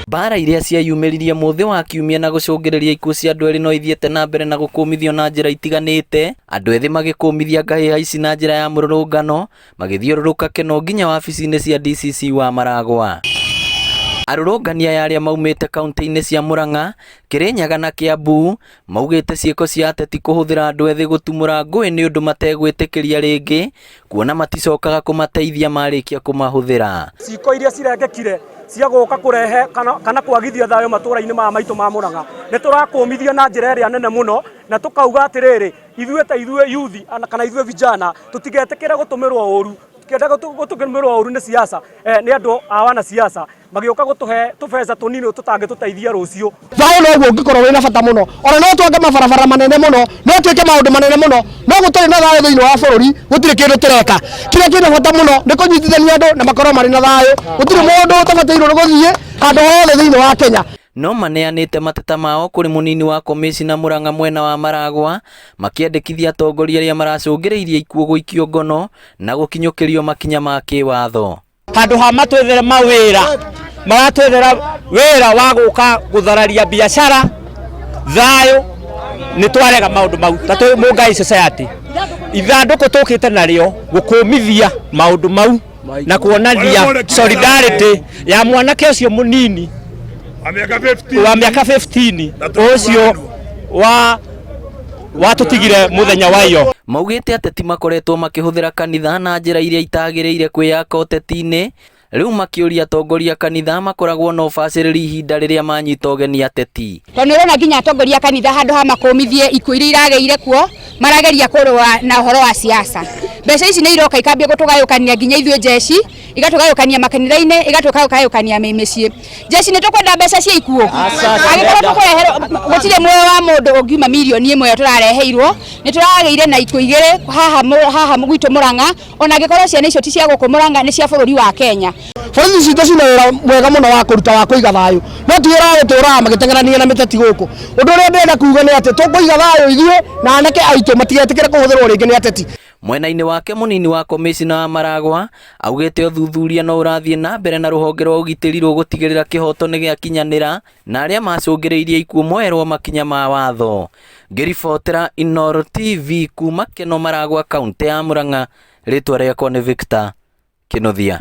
Mbara iria ciayumĩririe mũthĩ wa kiumia na gũcũngĩrĩria ikuũ cia andũ erĩ no ithiĩte na mbere na gũkũmithio na njĩra itiganĩte, andũ ethĩ magĩkũmithia ngahĩha ici na njĩra ya mũrũrũngano magĩthiũrũrũka Kenol nginya wabici-inĩ cia DCC wa Maragwa. Arũrũngani aya arĩa maumĩte kaunti-inĩ cia Murang'a, Kirinyaga na Kiambu maugĩte ciĩko cia ateti kũhũthĩra andũ ethĩ gũtumũra ngũĩ nĩ ũndũ mategwĩtĩkĩria rĩngĩ, kuona maticokaga kũmateithia marĩkia kũmahũthĩra. Ciĩko iria cirekĩkire cia gũka kũrehe kana kwagithia thayũ matũra-inĩ maitũ ma Murang'a nĩ tũrakũmithio na njĩra ĩrĩa nene mũno, na tũkauga atĩrĩrĩ, ithuĩ yuthi kana ithuĩ vijana tũtigetĩkĩre gũtũmĩrwo ũru, kenda gũtũmĩrwo ũru nĩ siasa, nĩ andũ a wana siasa magĩũka gũtũhe tũbeca tũnini tũtangĩtũteithia rũciũ. Thayũ noguo ũngĩkorwo wĩna bata mũno, ona no twange mabarabara manene mũno, no twĩke maũndũ manene mũno, no gũtarĩ na thayũ thĩinĩ wa bũrũri gũtirĩ kĩndũ tũreka. Kĩrĩa kĩna bata mũno nĩ kũnyitithania andũ na makorwo marĩ na thayũ, gũtirĩ mũndũ ũtabatairwo nĩ gũthiĩ handũ hothe thĩinĩ wa Kenya. No maneanĩte mateta mao kũrĩ mũnini wa komĩcina Murang'a mwena wa Maragwa, makĩendekithia atongoria arĩa maracũngĩrĩirie ikuũ gũikio ngono na gũkinyũkĩrio makinya ma kĩwatho. Handũ ha matwethera mawĩra, maratwethera wĩra wa gũka gũthararia biacara, thayũ, nĩ twarega maũndũ mau ta twĩ Mũngai society. Ithandũkũ tũkĩte narĩo gũkũmithia maũndũ mau na kuonania solidarity ya mwanake ũcio mũnini wa mĩaka 15 ũcio watũtigire mũthenya wa iyo. Maugĩte ateti makoretwo makĩhũthĩra kanitha na njĩra iria itagĩrĩire kwĩyaka ũteti-inĩ, rĩu makĩũria atongoria kanitha makoragwo na ũbacĩrĩri ihinda rĩrĩa manyita ũgeni ateti. Tondũ nĩũrona nginya atongoria kanitha handũ ha makũmithie ikuũ iria iragĩire kuo, marageria kũrũa na ũhoro wa siasa. Mbeca ici nĩ iroka ikambia gũtũgayũkania nginya ithuĩ jeshi, igatũgayũkania makanitha-inĩ, igatũgayũkania mĩciĩ. Jeshi nĩ tũkwenda mbeca cia ikuũ. Angĩkorwo tũkũreherwo gũtirĩ muoyo wa mũndũ ũngiuma mirioni ĩmwe tũrareheirwo, nĩ tũragĩire na ikuũ igĩrĩ haha gwitũ Murang'a, ona angĩkorwo ciana icio ti cia gũkũ Murang'a nĩ cia bũrũri wa Kenya. Borithi citũ cina wĩra mwega mũno wa kũruta wa kũiga thayũ, no tiũra gũtũũraga magĩteng'erania na mĩteti gũkũ. Ũndũ ũrĩa ndĩrenda kuuga nĩ atĩ tũkũiga thayũ ithuĩ na anake aitũ matigetĩkĩre kũhũthĩrwo rĩngĩ nĩ ateti. Mwena-inĩ wake mũnini wa komĩcina wa Maragwa augĩte ũthuthuria no ũrathiĩ na mbere na rũhonge rwa ũgitĩri rũgũtigĩrĩra kĩhoto nĩ gĩakinyanĩra na arĩa macũngĩrĩirie ikuũ moerwo makinya ma watho. Ngĩribotera Kenol TV kuma Kenol Maragwa kaunti ya Murang'a, rĩtwa rĩakwa nĩ Victor Kĩnuthia.